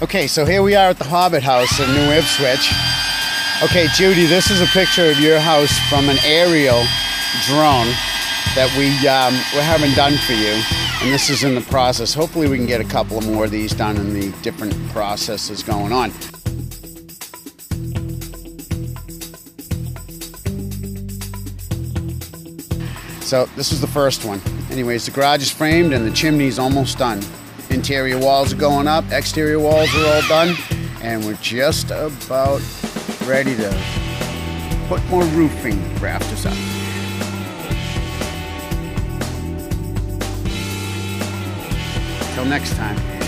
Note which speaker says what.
Speaker 1: Okay, so here we are at the Hobbit house in New Ipswich. Okay, Judy, this is a picture of your house from an aerial drone that we're having done for you. And this is in the process. Hopefully we can get a couple of more of these done in the different processes going on. So this is the first one. Anyways, the garage is framed and the chimney's almost done. Interior walls are going up, exterior walls are all done, and we're just about ready to put more roofing rafters up. Till next time.